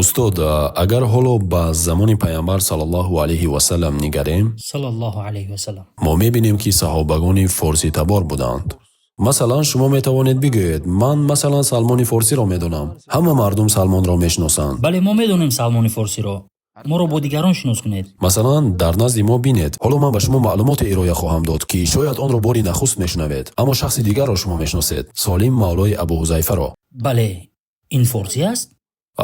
устод, агар ҳоло ба замони пайғамбар саллаллоҳу алайҳи васалам нигарем, саллаллоҳу алайҳи васалам, мо мебинем ки саҳобагони форситабор буданд. Масалан, шумо метавонед бигӯед, ман масалан Салмони Форсиро медонам. Ҳама мардум Салмонро мешиносанд. бале мо медонем Салмони Форсиро. моро бо дигарон шинос кунед. Масалан, дар назди мо бинед. Ҳоло ман ба шумо маълумоте ироя хоҳам дод, ки шояд онро бори нахуст мешунавед, аммо шахси дигарро шумо мешиносед. Солим мавлои Абу Ҳузайфаро. бале ин форсӣ аст?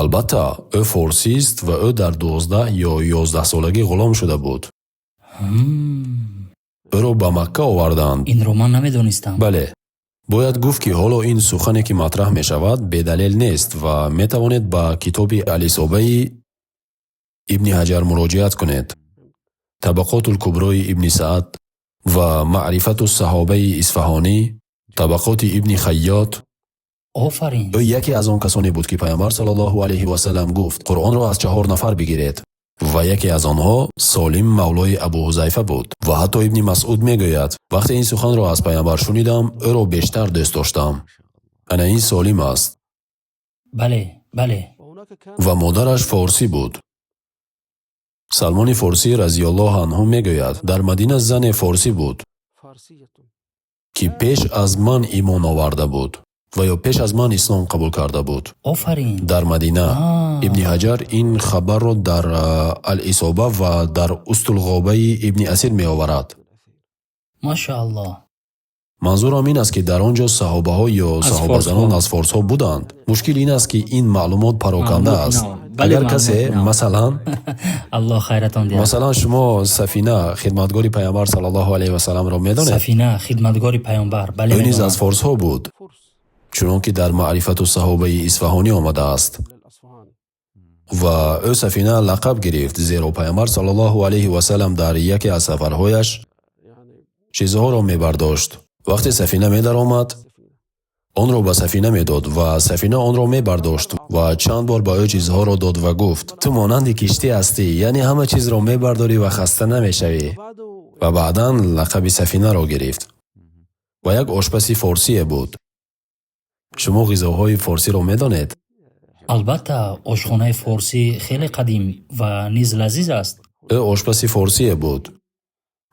албатта, ӯ форсист ва ӯ дар 12 ё 11 солагӣ ғулом шуда буд. ӯро ба Макка оварданд. инро ман намедонистам. бале, бояд гуфт ки ҳоло ин сухане ки матрах мешавад бедалел нест ва метавонед ба китоби Ал-Исобаи ибни Ҳаҷар муроҷиат кунед. Табақотул Куброи ибни Саъд ва Маърифату Саҳобаи Исфаҳонӣ, Табақоти ибни Хайёт. офарин. ӯ яке аз он касоне буд ки пайғамбар саллаллоҳу алайҳи васалам гуфт Қуръонро аз 4 нафар бигиред. ва яке аз онҳо Солим мавлои Абу Ҳузайфа буд. ва ҳатто ибни Масъуд мегӯяд, вақте ин суханро аз пайғамбар шунидам, ӯро бештар дӯст доштам. ана ин Солим аст. бале бале. ва модараш форсӣ буд. Салмони Форсӣ разиёллоҳу анҳу мегӯяд, дар Мадина зане форсӣ буд, ки пеш аз ман имон оварда буд ва ё пеш аз ман ислом қабул карда буд. офарин. дар Мадина. ибни Ҳаҷар ин хабарро дар Ал-Исоба ва дар Устулғобаи ибни Асир меоварад. машааллоҳ. манзурам ин аст ки дар он ҷо саҳобаҳо ё саҳобазанон аз форсҳо буданд. мушкил ин аст ки ин маълумот пароканда аст. агар касе масалан аллоҳ хайратон диҳад. масалан шумо Сафина хидматгори пайғамбар саллаллоҳу алайҳи васаламро медонед? сафина хидматгори пайғамбар. бале ӯ низ аз медонам. форсҳо буд, чунон ки дар Маърифату Саҳобаи Исфаҳонӣ омадааст. ва ӯ Сафина лақаб гирифт, зеро пайғамбар саллаллоҳу алайҳи васалам дар яке аз сафарҳояш чизҳоро мебардошт. вақте Сафина медаромад, онро ба Сафина медод ва Сафина онро мебардошт ва чанд бор ба ӯ чизҳоро дод ва гуфт, ту монанди киштӣ ҳастӣ, яъне ҳама чизро мебардорӣ ва хаста намешавӣ. ва баъдан лақаби Сафинаро гирифт. ва як ошпаси форсие буд. шумо ғизоҳои форсиро медонед? албатта ошхонаи форсӣ хеле қадим ва низ лазиз аст. ӯ ошпаси форсие буд,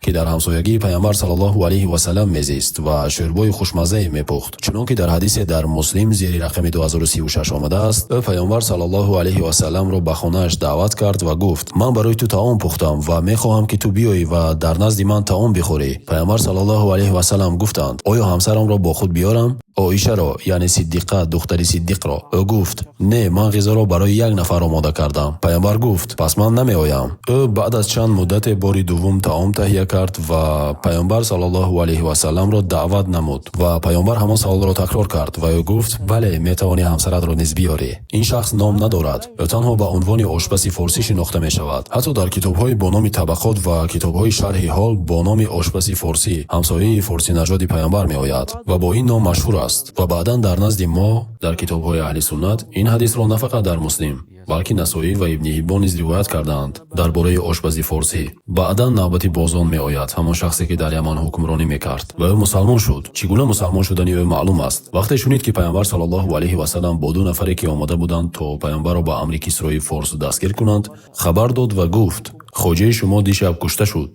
ки дар ҳамсоягии пайғамбар саллаллоҳу алайҳи васалам мезист ва шӯрбои хушмаззае мепухт. чунон ки дар ҳадисе дар Муслим зери рақами 2036 омадааст, ӯ пайғамбар саллаллоҳу алайҳи васаламро ба хонааш даъват кард ва гуфт, ман барои ту таом пухтам ва мехоҳам ки ту биёӣ ва дар назди ман таом бихӯрӣ. пайғамбар саллаллоҳу алайҳи васалам гуфтанд, оё ҳамсарамро бо худ биёрам? оишаро, яъне Сиддиқа, духтари Сиддиқро. ӯ гуфт, не, ман ғизоро барои як нафар омода кардам. пайғамбар гуфт, пас ман намеоям. ӯ баъд аз чанд муддате бори дуввум таом таҳия кард ва пайғамбар саллаллоҳу алайҳи васаламро даъват намуд ва пайғамбар ҳамон саволро такрор кард ва ӯ гуфт, бале, метавонӣ ҳамсаратро низ биёрӣ. ин шахс ном надорад, ӯ танҳо ба унвони ошпаси форсӣ шинохта мешавад. ҳатто дар китобҳои бо номи Табақот ва китобҳои шарҳи ҳол бо номи ошпаси форсӣ, ҳамсояи форсинаҷоди пайғамбар меояд ва бо ин ном машҳур аст. ва баъдан дар назди мо дар китобҳои аҳли суннат ин ҳадисро на фақат дар Муслим, балки Насоӣ ва Ибни Ҳиббон низ ривоят кардаанд дар бораи ошпази форсӣ. баъдан навбати Бозон меояд, ҳамон шахсе ки дар Яман ҳукмронӣ мекард ва ӯ мусалмон шуд. чӣ гуна мусалмон шудани ӯ маълум аст. вақте шунид ки пайғамбар саллаллоҳу алайҳи васалам бо 2 нафаре ки омада буданд то пайғамбарро ба амри Кисрои Форс дастгир кунанд, хабар дод ва гуфт, хоҷаи шумо дишаб кушта шуд.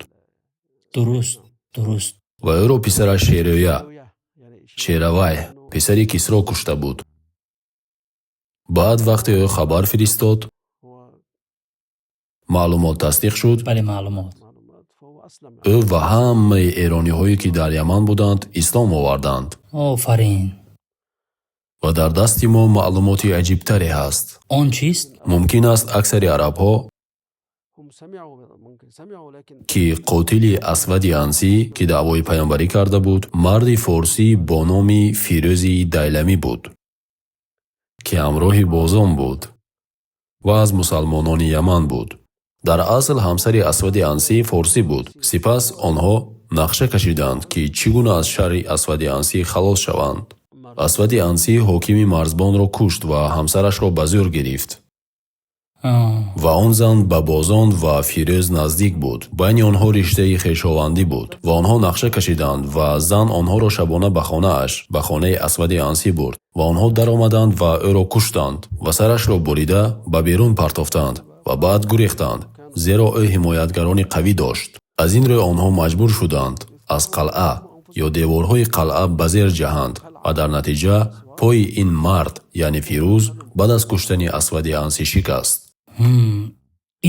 дуруст дуруст. ва ӯро писараш Шеравай, писари Кисро кушта буд. баъд вақте ӯ хабар фиристод, маълумот тасдиқ шуд. бале маълумот. ӯ ва ҳамаи эрониҳое ки дар Яман буданд ислом оварданд. офарин. ва дар дасти мо маълумоти аҷибтаре ҳаст. он чист? мумкин аст аксари арабҳо ки қотили Асвади Ансӣ ки даъвои пайғамбарӣ карда буд, марди форсӣ бо номи Фирӯзи Дайламӣ буд, ки ҳамроҳи Бозон буд ва аз мусалмонони Яман буд. дар асл ҳамсари Асвади Ансӣ форсӣ буд. сипас онҳо нақша кашиданд ки чӣ гуна аз шарри Асвади Ансӣ халос шаванд. Асвади Ансӣ ҳокими Марзбонро кушт ва ҳамсарашро ба зӯр гирифт. ва он зан ба бозон ва фирӯз наздик буд. Байни онҳо риштаи хешовандӣ буд ва онҳо нақша кашиданд ва зан онҳоро шабона ба хонааш, ба хонаи Асвади Ансӣ бурд ва онҳо даромаданд ва ӯро куштанд ва сарашро бурида ба берун партофтанд ва баъд гурехтанд, зеро ӯ ҳимоятгарони қавӣ дошт. аз ин рӯ онҳо маҷбур шуданд аз қалъа ё деворҳои қалъа ба зер ҷаҳанд ва дар натиҷа пои ин мард, яъне Фирӯз, баъд аз куштани Асвади Ансӣ шикаст.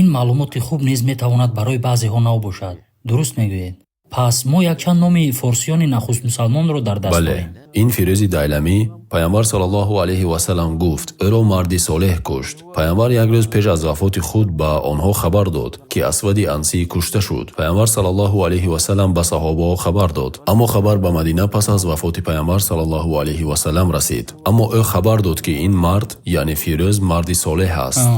ин маълумоти хуб низ метавонад барои баъзеҳо нав бошад. дуруст мегӯед. пас мо якчанд номи форсиёни нахуст мусалмонро дар даст дорем. ин Фирӯзи Дайламӣ, пайғамбар саллаллоҳу алайҳи васалам гуфт, ӯро марди солеҳ кушт. Пайғамбар як рӯз пеш аз вафоти худ ба онҳо хабар дод, ки Асвади Ансӣ кушта шуд. Пайғамбар саллаллоҳу алайҳи васалам ба саҳобаҳо хабар дод. Аммо хабар ба Мадина пас аз вафоти пайғамбар саллаллоҳу алайҳи васалам расид. Аммо ӯ хабар дод, ки ин мард, яъне Фирӯз, марди солеҳ аст.